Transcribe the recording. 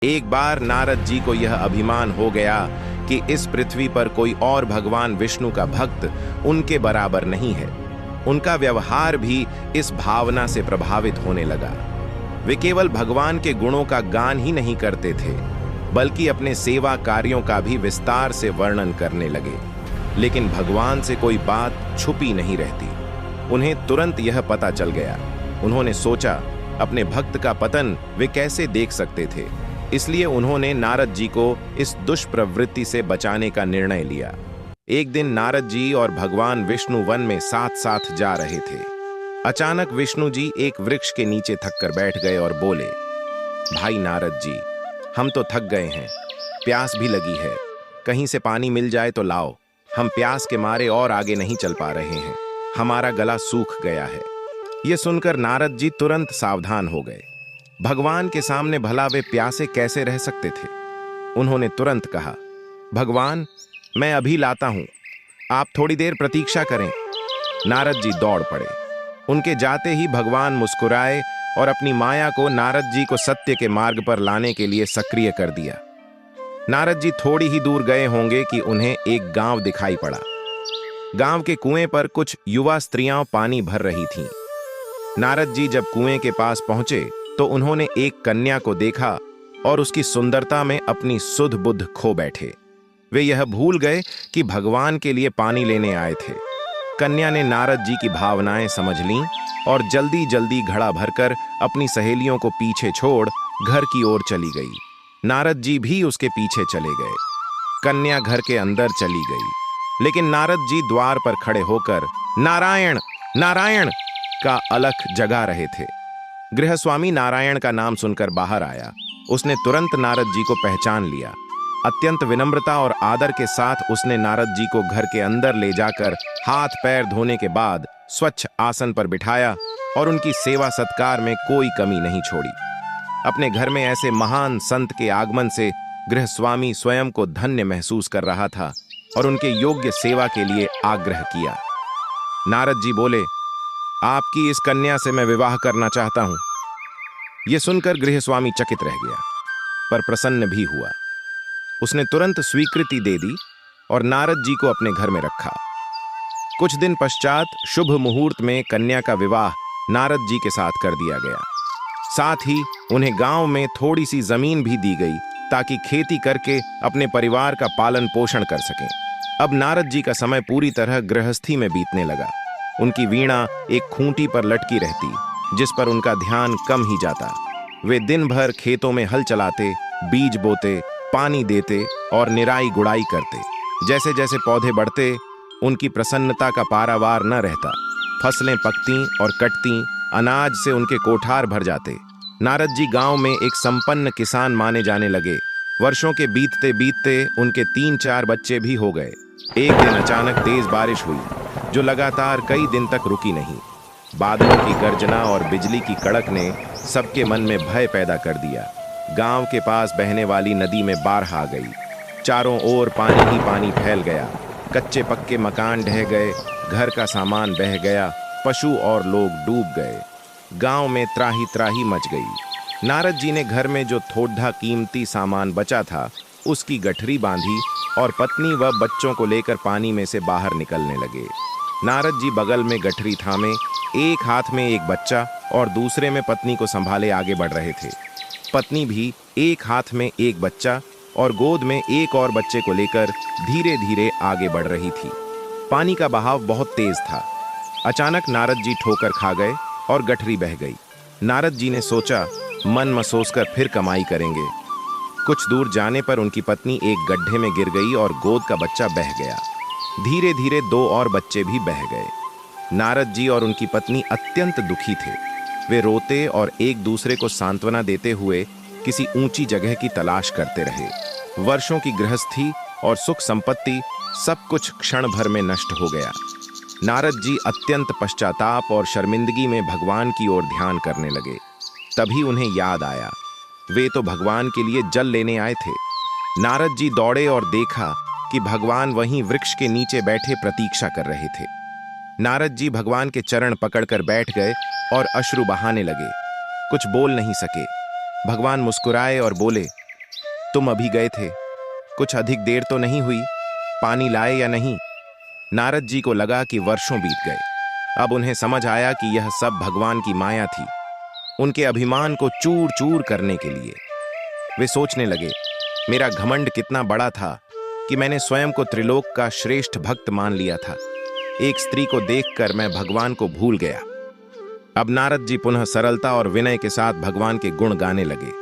एक बार नारद जी को यह अभिमान हो गया कि इस पृथ्वी पर कोई और भगवान विष्णु का भक्त उनके बराबर नहीं है। उनका व्यवहार भी इस भावना से प्रभावित होने लगा। वे केवल भगवान के गुणों का गान ही नहीं करते थे, बल्कि अपने सेवा कार्यों का भी विस्तार से वर्णन करने लगे। लेकिन भगवान से कोई बात छुपी नहीं रहती। उन्हें तुरंत यह पता चल गया। उन्होंने सोचा, अपने भक्त का पतन वे कैसे देख सकते थे। इसलिए उन्होंने नारद जी को इस दुष्प्रवृत्ति से बचाने का निर्णय लिया। एक दिन नारद जी और भगवान विष्णु वन में साथ साथ जा रहे थे। अचानक विष्णु जी एक वृक्ष के नीचे थक कर बैठ गए और बोले, भाई नारद जी, हम तो थक गए हैं, प्यास भी लगी है, कहीं से पानी मिल जाए तो लाओ। हम प्यास के मारे और आगे नहीं चल पा रहे हैं, हमारा गला सूख गया है। यह सुनकर नारद जी तुरंत सावधान हो गए। भगवान के सामने भला वे प्यासे कैसे रह सकते थे। उन्होंने तुरंत कहा, भगवान, मैं अभी लाता हूं, आप थोड़ी देर प्रतीक्षा करें। नारद जी दौड़ पड़े। उनके जाते ही भगवान मुस्कुराए और अपनी माया को नारद जी को सत्य के मार्ग पर लाने के लिए सक्रिय कर दिया। नारद जी थोड़ी ही दूर गए होंगे कि उन्हें एक गांव दिखाई पड़ा। गांव के कुएं पर कुछ युवा स्त्रियां पानी भर रही थीं। नारद जी जब कुएं के पास पहुंचे तो उन्होंने एक कन्या को देखा और उसकी सुंदरता में अपनी सुध बुद्ध खो बैठे। वे यह भूल गए कि भगवान के लिए पानी लेने आए थे। कन्या ने नारद जी की भावनाएं समझ लीं और जल्दी जल्दी घड़ा भरकर अपनी सहेलियों को पीछे छोड़ घर की ओर चली गई। नारद जी भी उसके पीछे चले गए। कन्या घर के अंदर चली गई, लेकिन नारद जी द्वार पर खड़े होकर नारायण नारायण का अलख जगा रहे थे। गृहस्वामी नारायण का नाम सुनकर बाहर आया। उसने तुरंत नारद जी को पहचान लिया। अत्यंत विनम्रता और आदर के साथ उसने नारद जी को घर के अंदर ले जाकर हाथ पैर धोने के बाद स्वच्छ आसन पर बिठाया और उनकी सेवा सत्कार में कोई कमी नहीं छोड़ी। अपने घर में ऐसे महान संत के आगमन से गृहस्वामी स्वयं को धन्य महसूस कर रहा था और उनके योग्य सेवा के लिए आग्रह किया। नारद जी बोले, आपकी इस कन्या से मैं विवाह करना चाहता हूं। यह सुनकर गृहस्वामी चकित रह गया, पर प्रसन्न भी हुआ। उसने तुरंत स्वीकृति दे दी और नारद जी को अपने घर में रखा। कुछ दिन पश्चात शुभ मुहूर्त में कन्या का विवाह नारद जी के साथ कर दिया गया। साथ ही उन्हें गांव में थोड़ी सी जमीन भी दी गई ताकि खेती करके अपने परिवार का पालन पोषण कर सकें। अब नारद जी का समय पूरी तरह गृहस्थी में बीतने लगा। उनकी वीणा एक खूंटी पर लटकी रहती, जिस पर उनका ध्यान कम ही जाता। वे दिन भर खेतों में हल चलाते, बीज बोते, पानी देते और निराई गुड़ाई करते। जैसे जैसे पौधे बढ़ते, उनकी प्रसन्नता का पारावार न रहता। फसलें पकती और कटती, अनाज से उनके कोठार भर जाते। नारद जी गांव में एक संपन्न किसान माने जाने लगे। वर्षों के बीतते बीतते उनके 3-4 बच्चे भी हो गए। एक दिन अचानक तेज बारिश हुई, जो लगातार कई दिन तक रुकी नहीं। बादलों की गर्जना और बिजली की कड़क ने सबके मन में भय पैदा कर दिया। गांव के पास बहने वाली नदी में बाढ़ आ गई। चारों ओर पानी ही पानी फैल गया। कच्चे पक्के मकान ढह गए, घर का सामान बह गया, पशु और लोग डूब गए। गांव में त्राही त्राही मच गई। नारद जी ने घर में जो थोड़ा कीमती सामान बचा था उसकी गठरी बांधी और पत्नी व बच्चों को लेकर पानी में से बाहर निकलने लगे। नारद जी बगल में गठरी थामे, एक हाथ में एक बच्चा और दूसरे में पत्नी को संभाले आगे बढ़ रहे थे। पत्नी भी एक हाथ में एक बच्चा और गोद में एक और बच्चे को लेकर धीरे धीरे आगे बढ़ रही थी। पानी का बहाव बहुत तेज था। अचानक नारद जी ठोकर खा गए और गठरी बह गई। नारद जी ने सोचा, मन मसोसकर फिर कमाई करेंगे। कुछ दूर जाने पर उनकी पत्नी एक गड्ढे में गिर गई और गोद का बच्चा बह गया। धीरे धीरे 2 और बच्चे भी बह गए। नारद जी और उनकी पत्नी अत्यंत दुखी थे। वे रोते और एक दूसरे को सांत्वना देते हुए किसी ऊंची जगह की तलाश करते रहे। वर्षों की गृहस्थी और सुख संपत्ति सब कुछ क्षण भर में नष्ट हो गया। नारद जी अत्यंत पश्चाताप और शर्मिंदगी में भगवान की ओर ध्यान करने लगे। तभी उन्हें याद आया, वे तो भगवान के लिए जल लेने आए थे। नारद जी दौड़े और देखा कि भगवान वहीं वृक्ष के नीचे बैठे प्रतीक्षा कर रहे थे। नारद जी भगवान के चरण पकड़कर बैठ गए और अश्रु बहाने लगे। कुछ बोल नहीं सके। भगवान मुस्कुराए और बोले, तुम अभी गए थे, कुछ अधिक देर तो नहीं हुई, पानी लाए या नहीं? नारद जी को लगा कि वर्षों बीत गए। अब उन्हें समझ आया कि यह सब भगवान की माया थी, उनके अभिमान को चूर चूर करने के लिए। वे सोचने लगे, मेरा घमंड कितना बड़ा था कि मैंने स्वयं को त्रिलोक का श्रेष्ठ भक्त मान लिया था। एक स्त्री को देखकर मैं भगवान को भूल गया। अब नारद जी पुनः सरलता और विनय के साथ भगवान के गुण गाने लगे।